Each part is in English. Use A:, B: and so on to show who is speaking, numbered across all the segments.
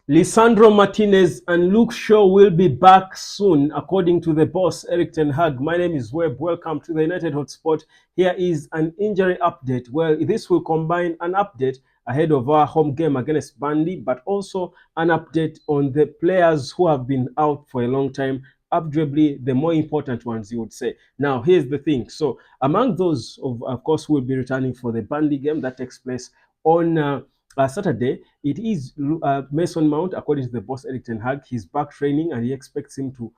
A: Lisandro Martinez and Luke Shaw will be back soon, according to the boss, Erik Ten Hag. My name is Webb. Welcome to the United Hotspot. Here is an injury update. Well, this will combine an update ahead of our home game against Burnley, but also an update on the players who have been out for a long time, arguably the more important ones, you would say. Now, here's the thing. So, among those, of course, who will be returning for the Burnley game that takes place on Saturday, it is Mason Mount, according to the boss Erik Ten Hag. He's back training and he expects him to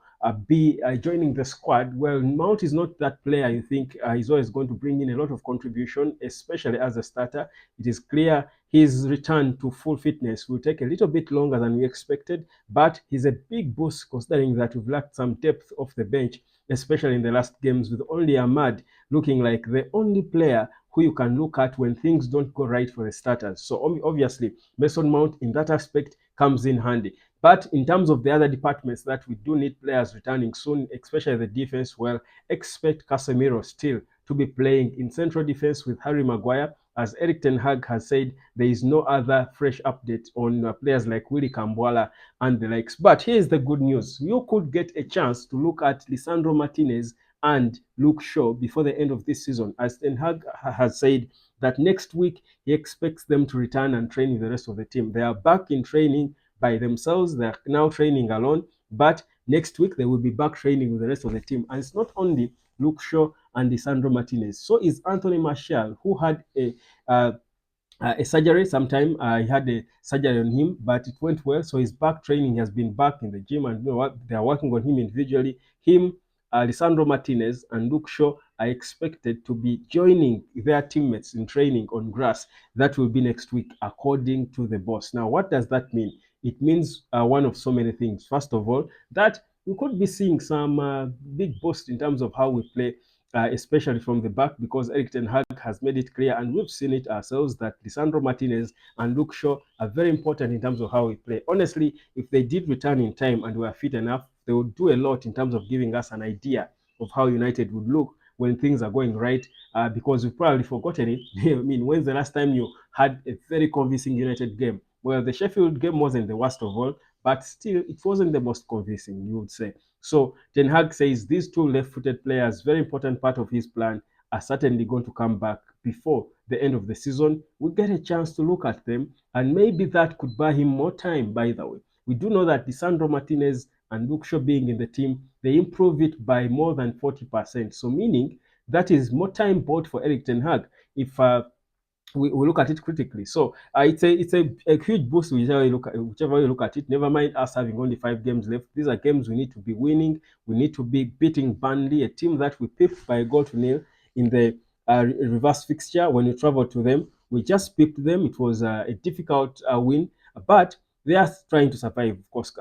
A: be joining the squad. Well, Mount is not that player you think he's always going to bring in a lot of contribution, especially as a starter. It is clear his return to full fitness will take a little bit longer than we expected, but he's a big boost considering that we've lacked some depth off the bench, especially in the last games, with only Ahmad looking like the only player who you can look at when things don't go right for the starters. So obviously, Mason Mount in that aspect comes in handy. But in terms of the other departments that we do need players returning soon, especially the defense, well, expect Casemiro still to be playing in central defense with Harry Maguire. As Erik Ten Hag has said, there is no other fresh update on players like Willy Kambwala and the likes. But here's the good news. You could get a chance to look at Lisandro Martinez and Luke Shaw before the end of this season, as Ten Hag has said that next week he expects them to return and train with the rest of the team. They are back in training by themselves. They are now training alone, but next week they will be back training with the rest of the team. And it's not only Luke Shaw and Lisandro Martinez. So is Anthony Martial, who had a surgery sometime. He had a surgery on him, but it went well. So he's back training. He has been back in the gym, and you know what? They are working on him individually. Him, Lisandro Martinez, and Luke Shaw are expected to be joining their teammates in training on grass. That will be next week, according to the boss. Now, what does that mean? It means one of so many things. First of all, that we could be seeing some big boost in terms of how we play, especially from the back, because Erik Ten Hag has made it clear, and we've seen it ourselves, that Lisandro Martinez and Luke Shaw are very important in terms of how we play. Honestly, if they did return in time and were fit enough, they would do a lot in terms of giving us an idea of how United would look when things are going right, because we've probably forgotten it. I mean, when's the last time you had a very convincing United game? Well, the Sheffield game wasn't the worst of all, but still, it wasn't the most convincing, you would say. So Ten Hag says these two left-footed players, very important part of his plan, are certainly going to come back before the end of the season. We get a chance to look at them, and maybe that could buy him more time, by the way. We do know that Lisandro Martinez and Luke Shaw being in the team, they improve it by more than 40%. So meaning that is more time bought for Erik Ten Hag if we look at it critically. So it's a huge boost whichever you look at it. Never mind us having only 5 games left. These are games we need to be winning. We need to be beating Burnley, a team that we pipped by a goal to nil in the reverse fixture when we traveled to them. We just pipped them. It was a difficult win, but they are trying to survive, of course,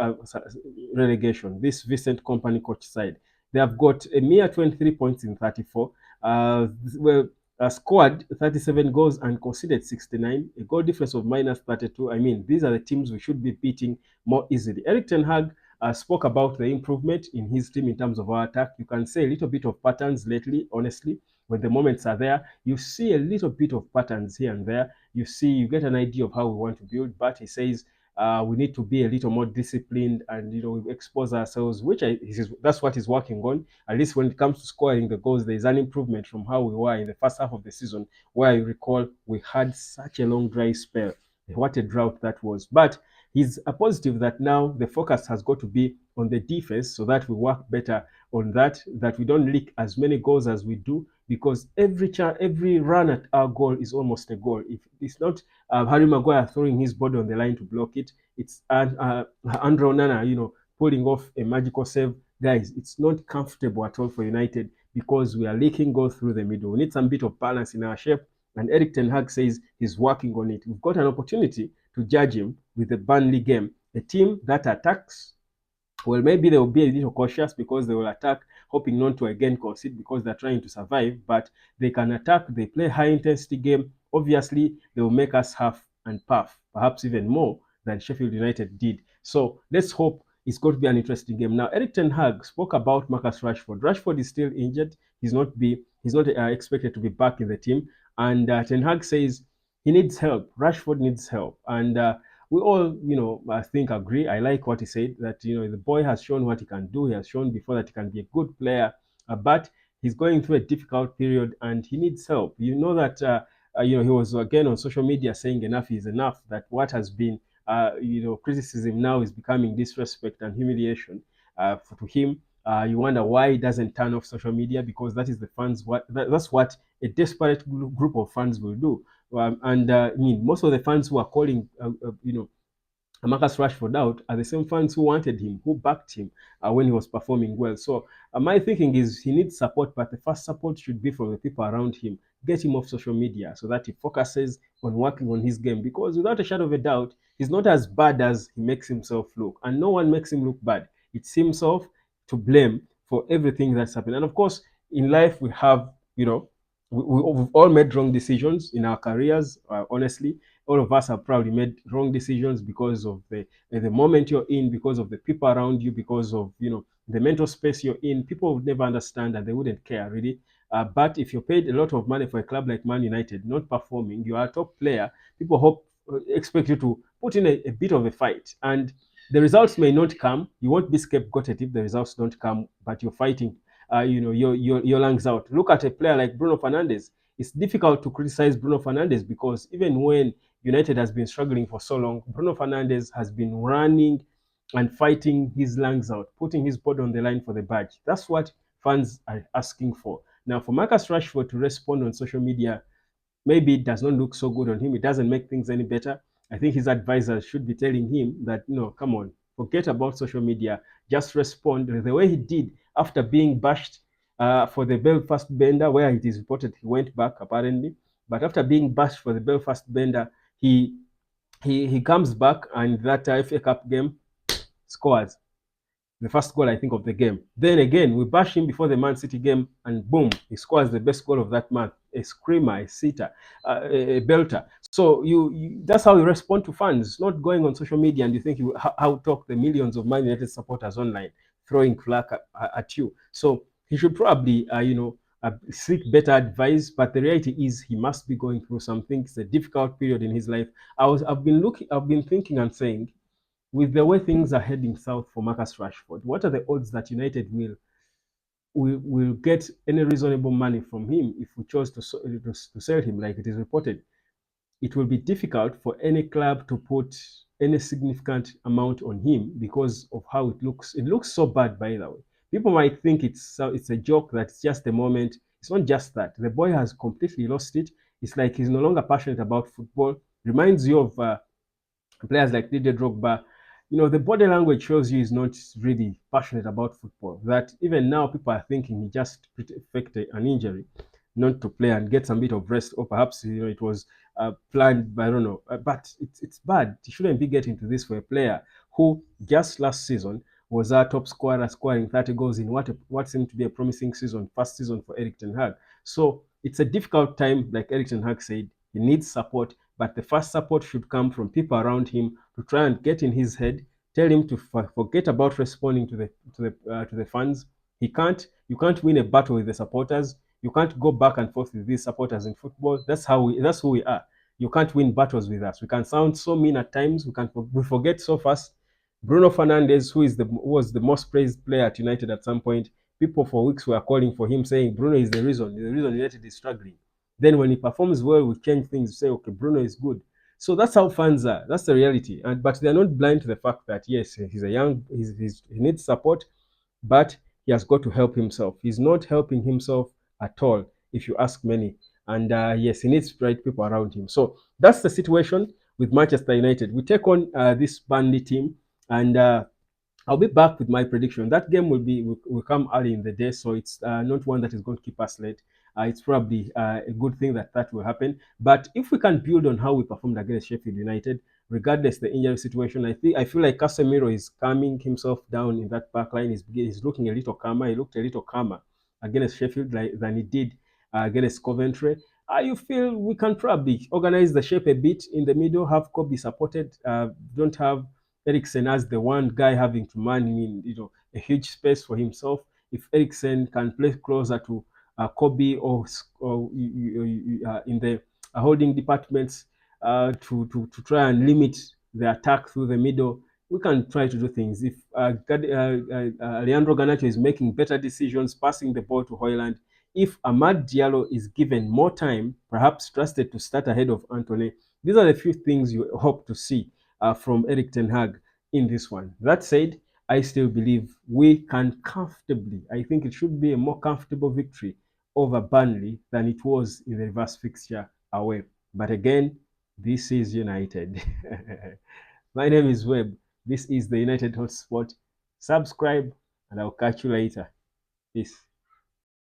A: relegation. This Vincent Company coach side, they have got a mere 23 points in 34. Well, scored 37 goals and conceded 69, a goal difference of minus 32. I mean, these are the teams we should be beating more easily. Erik Ten Hag spoke about the improvement in his team in terms of our attack. You can say a little bit of patterns lately, honestly. When the moments are there, you see a little bit of patterns here and there. You get an idea of how we want to build, but he says we need to be a little more disciplined and we expose ourselves, that's what he's working on. At least when it comes to scoring the goals, there is an improvement from how we were in the first half of the season, where you recall we had such a long dry spell. What a drought that was. But he's a positive that now the focus has got to be on the defense, so that we work better on that we don't leak as many goals as we do, because every run at our goal is almost a goal. If it's not Harry Maguire throwing his body on the line to block it, it's Andre Onana, pulling off a magical save. Guys, it's not comfortable at all for United, because we are leaking goals through the middle. We need some bit of balance in our shape, and Erik Ten Hag says he's working on it. We've got an opportunity to judge him with the Burnley game, a team that attacks. Well, maybe they will be a little cautious because they will attack, hoping not to again concede because they're trying to survive. But they can attack. They play high intensity game. Obviously, they will make us huff and puff, perhaps even more than Sheffield United did. So let's hope it's going to be an interesting game. Now, Erik Ten Hag spoke about Marcus Rashford. Rashford is still injured. He's not expected to be back in the team. And Ten Hag says he needs help. Rashford needs help. And we all, I think agree. I like what he said, that the boy has shown what he can do. He has shown before that he can be a good player, but he's going through a difficult period and he needs help. You know that he was again on social media saying enough is enough. That what has been criticism now is becoming disrespect and humiliation to him. You wonder why he doesn't turn off social media, because that is the fans. That's what a desperate group of fans will do. And I mean, most of the fans who are calling, Marcus Rashford out are the same fans who wanted him, who backed him when he was performing well. So my thinking is he needs support, but the first support should be from the people around him. Get him off social media so that he focuses on working on his game, because without a shadow of a doubt, he's not as bad as he makes himself look, and no one makes him look bad. It's himself to blame for everything that's happened. And of course, in life we have, we've all made wrong decisions in our careers. Honestly, all of us have probably made wrong decisions because of the moment you're in, because of the people around you, because of the mental space you're in. People would never understand and they wouldn't care really. But if you paid a lot of money for a club like Man United, not performing, you are a top player. People expect you to put in a bit of a fight, and the results may not come. You won't be scapegoated if the results don't come, but you're fighting. Your lungs out. Look at a player like Bruno Fernandes. It's difficult to criticize Bruno Fernandes because even when United has been struggling for so long, Bruno Fernandes has been running and fighting his lungs out, putting his body on the line for the badge. That's what fans are asking for. Now, for Marcus Rashford to respond on social media, maybe it does not look so good on him. It doesn't make things any better. I think his advisors should be telling him that, come on, forget about social media. Just respond the way he did after being bashed for the Belfast bender, where it is reported he went back apparently. But after being bashed for the Belfast bender, he he comes back, and that FA Cup game scores the first goal, I think, of the game. Then again, we bash him before the Man City game, and boom, he scores the best goal of that month. A screamer, a sitter, a belter. So that's how you respond to fans, not going on social media and you think you how talk the millions of Man United supporters online throwing flack at you. So he should probably, seek better advice. But the reality is, he must be going through something. It's a difficult period in his life. I've been thinking and saying, with the way things are heading south for Marcus Rashford, what are the odds that United will get any reasonable money from him if we chose to sell him like it is reported? It will be difficult for any club to put any significant amount on him because of how it looks. It looks so bad, by the way. People might think it's a joke, that it's just a moment. It's not just that. The boy has completely lost it. It's like he's no longer passionate about football. Reminds you of players like Didier Drogba. The body language shows you he's not really passionate about football. That even now people are thinking he just faked an injury not to play and get some bit of rest, or perhaps it was planned. I don't know, but it's bad. You shouldn't be getting to this for a player who just last season was our top scorer, scoring 30 goals in what seemed to be a promising season, first season for Erik Ten Hag. So it's a difficult time, like Erik Ten Hag said. He needs support, but the first support should come from people around him to try and get in his head, tell him to forget about responding to the fans. You can't win a battle with the supporters. You can't go back and forth with these supporters in football. That's who we are. You can't win battles with us. We can sound so mean at times. We forget so fast. Bruno Fernandes, who was the most praised player at United at some point, people for weeks were calling for him, saying Bruno is the reason United is struggling. Then when he performs well, we change things. We say, okay, Bruno is good. So that's how fans are. That's the reality. But they're not blind to the fact that yes, he needs support, but he has got to help himself. He's not helping himself at all, if you ask many. And yes, he needs right people around him. So that's the situation with Manchester United. We take on this Burnley team, and I'll be back with my prediction. That game will come early in the day, so it's not one that is going to keep us late. It's probably a good thing that will happen. But if we can build on how we performed against Sheffield United, regardless the injury situation, I feel like Casemiro is calming himself down in that back line. He's looking a little calmer. He looked a little calmer against Sheffield than he did against Coventry. You feel we can probably organize the shape a bit in the middle, have Kobe supported, don't have Eriksen as the one guy having to man in a huge space for himself. If Eriksen can play closer to Kobe, or in the holding departments to try and limit the attack through the middle, we can try to do things. If Leandro Garnacho is making better decisions, passing the ball to Hoyland, if Amad Diallo is given more time, perhaps trusted to start ahead of Antony, these are the few things you hope to see from Erik Ten Hag in this one. That said, I still believe we can comfortably, I think it should be a more comfortable victory over Burnley than it was in the reverse fixture away. But again, this is United. My name is Webb. This is the United Hotspot. Subscribe, and I'll catch you later. Peace.